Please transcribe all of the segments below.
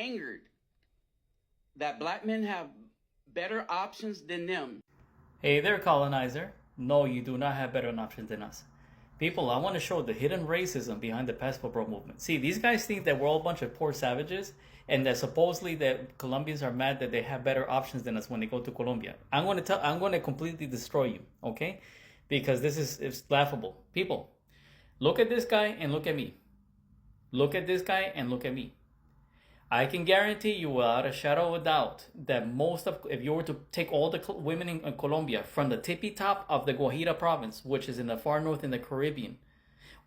angered that black men have better options than them. Hey there, colonizer. No, you do not have better options than us. People, I want to show the hidden racism behind the Passport Bro movement. See, these guys think that we're all a bunch of poor savages and that supposedly that Colombians are mad that they have better options than us when they go to Colombia. I'm going to completely destroy you, okay? Because it's laughable. People, look at this guy and look at me. Look at this guy and look at me. I can guarantee you without a shadow of a doubt that if you were to take all the women in Colombia from the tippy top of the Guajira province, which is in the far north in the Caribbean,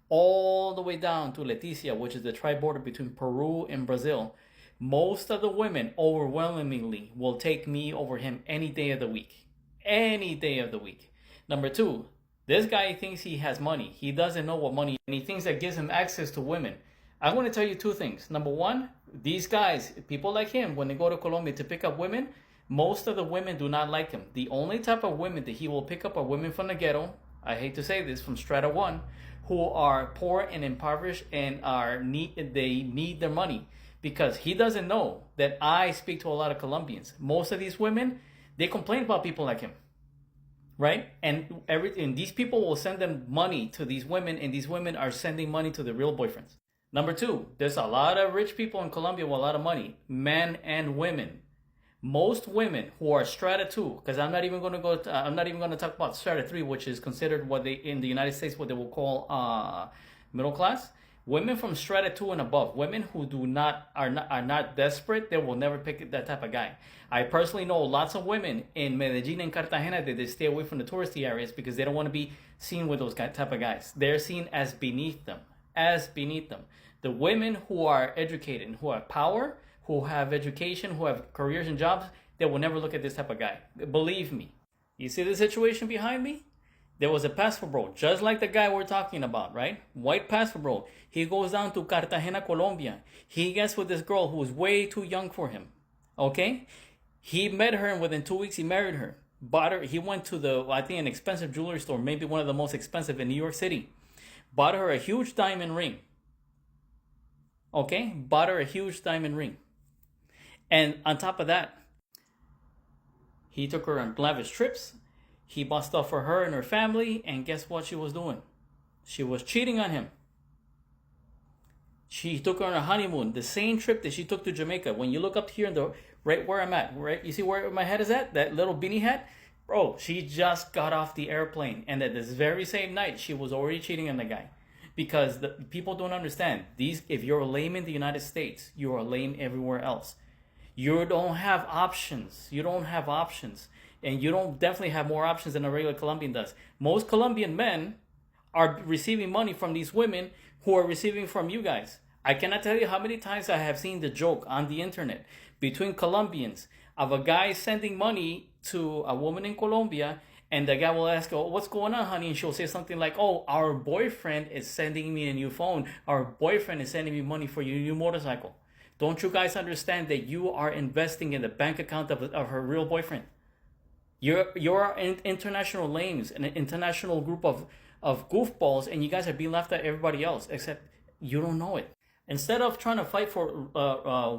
all the way down to Leticia, which is the tri-border between Peru and Brazil, most of the women overwhelmingly will take me over him any day of the week. Any day of the week. Number two, this guy thinks he has money. He doesn't know what money is, and he thinks that gives him access to women. I'm going to tell you two things. Number one, these guys, people like him, when they go to Colombia to pick up women, most of the women do not like him. The only type of women that he will pick up are women from the ghetto, I hate to say this, from Strata 1, who are poor and impoverished and they need their money. Because he doesn't know that I speak to a lot of Colombians. Most of these women, they complain about people like him. Right? And these people will send them money to these women, and these women are sending money to the real boyfriends. Number two, there's a lot of rich people in Colombia with a lot of money, men and women. Most women who are Strata 2, because I'm not even going to talk about Strata 3, which is considered in the United States what they will call middle class. Women from Strata 2 and above, women who are not desperate, they will never pick that type of guy. I personally know lots of women in Medellin and Cartagena that they stay away from the touristy areas because they don't want to be seen with those type of guys. They're seen as beneath them. The women who are educated, who have power, who have education, who have careers and jobs, they will never look at this type of guy. Believe me. You see the situation behind me? There was a passport bro, just like the guy we're talking about, right? White passport bro. He goes down to Cartagena, Colombia. He gets with this girl who is way too young for him. Okay? He met her, and within 2 weeks he married her. Bought her. He went to an expensive jewelry store, maybe one of the most expensive in New York City. Bought her a huge diamond ring. Okay? Bought her a huge diamond ring. And on top of that, he took her on lavish trips. He bought stuff for her and her family. And guess what she was doing? She was cheating on him. She took her on a honeymoon. The same trip that she took to Jamaica. When you look up here, right where I'm at, right? You see where my head is at? That little beanie hat? Bro, she just got off the airplane. And that this very same night, she was already cheating on the guy. Because the people don't understand. If you're lame in the United States, you are lame everywhere else. You don't have options. And you don't definitely have more options than a regular Colombian does. Most Colombian men are receiving money from these women who are receiving from you guys. I cannot tell you how many times I have seen the joke on the internet between Colombians of a guy sending money to a woman in Colombia, and the guy will ask, "Oh, what's going on, honey?" And she'll say something like, "Oh, our boyfriend is sending me a new phone. Our boyfriend is sending me money for your new motorcycle." Don't you guys understand that you are investing in the bank account of her real boyfriend? You're international lames, an international group of goofballs, and you guys are being left out everybody else, except you don't know it. Instead of trying to fight for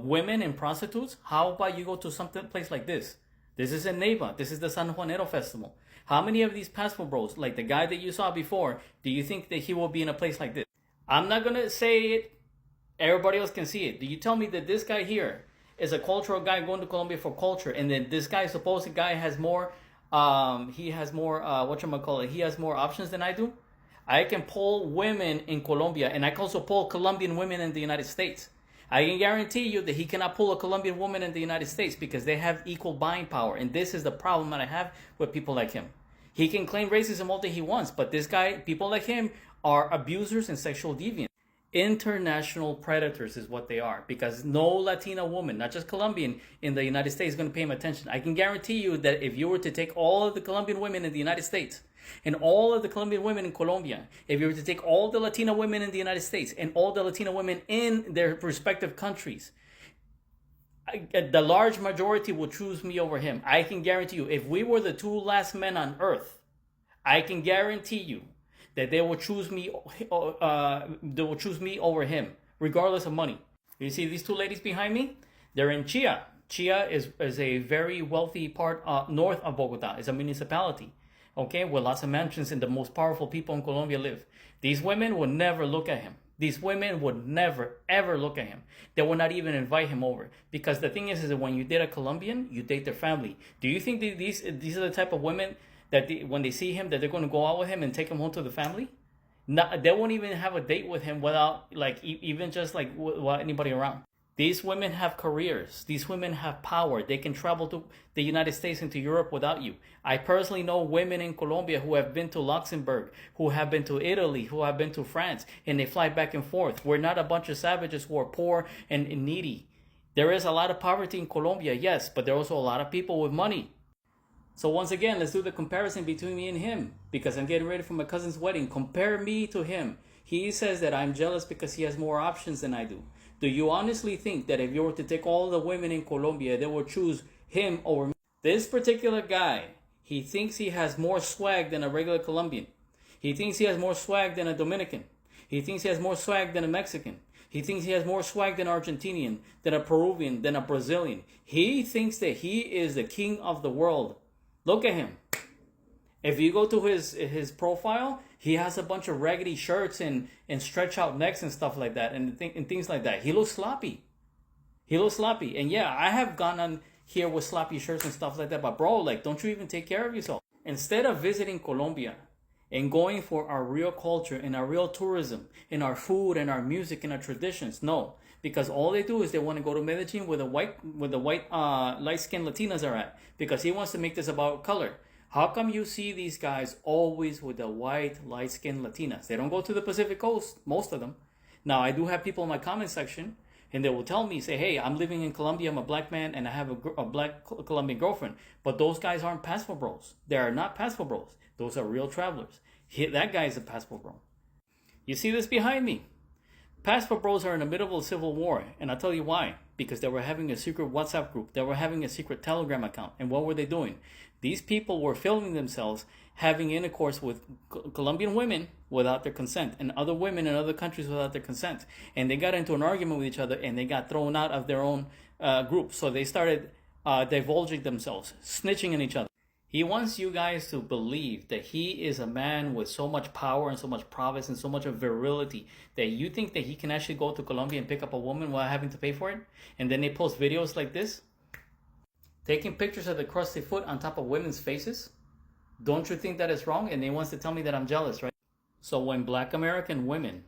women and prostitutes, how about you go to some place like this? This is in Neiva. This is the San Juanero Festival. How many of these passport bros, like the guy that you saw before, do you think that he will be in a place like this? I'm not going to say it. Everybody else can see it. Do you tell me that this guy here is a cultural guy going to Colombia for culture, and then this guy, supposed guy, has more, he has more options than I do? I can pull women in Colombia, and I can also pull Colombian women in the United States. I can guarantee you that he cannot pull a Colombian woman in the United States because they have equal buying power. And this is the problem that I have with people like him. He can claim racism all that he wants, but this guy, people like him, are abusers and sexual deviants. International predators is what they are, because no Latina woman, not just Colombian, in the United States is going to pay him attention. I can guarantee you that if you were to take all of the Colombian women in the United States and all of the Colombian women in Colombia, if you were to take all the Latina women in the United States and all the Latina women in their respective countries, the large majority will choose me over him. I can guarantee you, if we were the two last men on earth, I can guarantee you that they will choose me. They will choose me over him, regardless of money. You see these two ladies behind me? They're in Chia. Chia is a very wealthy part north of Bogota. It's a municipality, okay, where lots of mansions and the most powerful people in Colombia live. These women would never look at him. These women would never, ever look at him. They would not even invite him over. Because the thing is that when you date a Colombian, you date their family. Do you think these are the type of women that when they see him, that they're going to go out with him and take him home to the family? Not, they won't even have a date with him without, like, even just, like, without anybody around. These women have careers. These women have power. They can travel to the United States and to Europe without you. I personally know women in Colombia who have been to Luxembourg, who have been to Italy, who have been to France, and they fly back and forth. We're not a bunch of savages who are poor and needy. There is a lot of poverty in Colombia, yes, but there are also a lot of people with money. So once again, let's do the comparison between me and him, because I'm getting ready for my cousin's wedding. Compare me to him. He says that I'm jealous because he has more options than I do. Do you honestly think that if you were to take all the women in Colombia, they would choose him over me? This particular guy, he thinks he has more swag than a regular Colombian. He thinks he has more swag than a Dominican. He thinks he has more swag than a Mexican. He thinks he has more swag than an Argentinian, than a Peruvian, than a Brazilian. He thinks that he is the king of the world. Look at him. If you go to his profile, he has a bunch of raggedy shirts and stretch out necks and stuff like that and things like that. He looks sloppy. He looks sloppy. And yeah, I have gone on here with sloppy shirts and stuff like that. But bro, like, don't you even take care of yourself? Instead of visiting Colombia and going for our real culture and our real tourism and our food and our music and our traditions, no. Because all they do is they want to go to Medellin where the white light-skinned Latinas are at. Because he wants to make this about color. How come you see these guys always with the white, light-skinned Latinas? They don't go to the Pacific Coast, most of them. Now, I do have people in my comment section, and they will tell me, say, hey, I'm living in Colombia, I'm a black man, and I have a black Colombian girlfriend. But those guys aren't passport bros. They are not passport bros. Those are real travelers. That guy is a passport bro. You see this behind me? Passport bros are in the middle of a civil war, and I'll tell you why. Because they were having a secret WhatsApp group. They were having a secret Telegram account. And what were they doing? These people were filming themselves having intercourse with Colombian women without their consent and other women in other countries without their consent. And they got into an argument with each other and they got thrown out of their own group. So they started divulging themselves, snitching on each other. He wants you guys to believe that he is a man with so much power and so much prowess and so much of virility that you think that he can actually go to Colombia and pick up a woman without having to pay for it. And then they post videos like this, taking pictures of the crusty foot on top of women's faces. Don't you think that is wrong? And he wants to tell me that I'm jealous, right? So when Black American women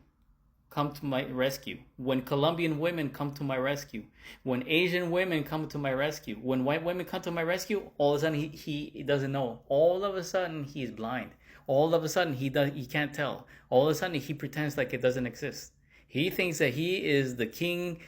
come to my rescue, when Colombian women come to my rescue, when Asian women come to my rescue, when white women come to my rescue, all of a sudden he doesn't know. All of a sudden he's blind. All of a sudden he can't tell. All of a sudden he pretends like it doesn't exist. He thinks that he is the king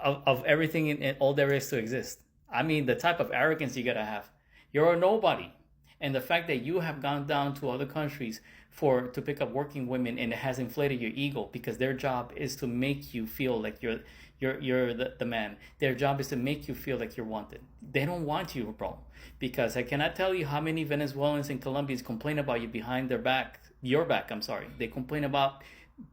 of everything and all there is to exist. I mean, the type of arrogance you gotta have. You're a nobody. And the fact that you have gone down to other countries to pick up working women, and it has inflated your ego because their job is to make you feel like you're the man. Their job is to make you feel like you're wanted. They don't want you, bro. Because I cannot tell you how many Venezuelans and Colombians complain about you behind their back. Your back, I'm sorry. They complain about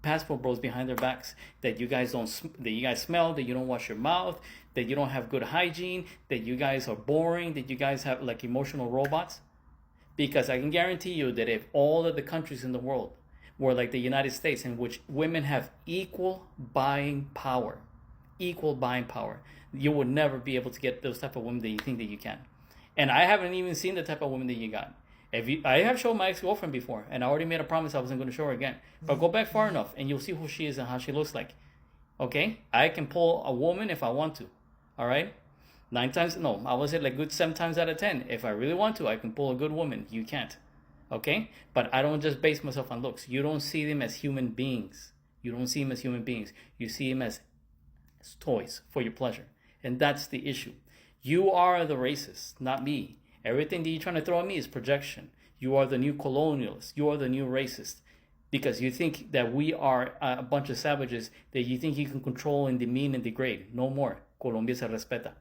passport bros behind their backs, that you guys smell, that you don't wash your mouth, that you don't have good hygiene, that you guys are boring, that you guys have like emotional robots. Because I can guarantee you that if all of the countries in the world were like the United States, in which women have equal buying power, you would never be able to get those type of women that you think that you can. And I haven't even seen the type of women that you got. I have shown my ex-girlfriend before, and I already made a promise I wasn't going to show her again. But go back far enough, and you'll see who she is and how she looks like. Okay? I can pull a woman if I want to. All right? 7 times out of 10. If I really want to, I can pull a good woman. You can't. Okay? But I don't just base myself on looks. You don't see them as human beings. You see them as toys for your pleasure. And that's the issue. You are the racist, not me. Everything that you're trying to throw at me is projection. You are the new colonialist. You are the new racist. Because you think that we are a bunch of savages that you think you can control and demean and degrade. No more. Colombia se respeta.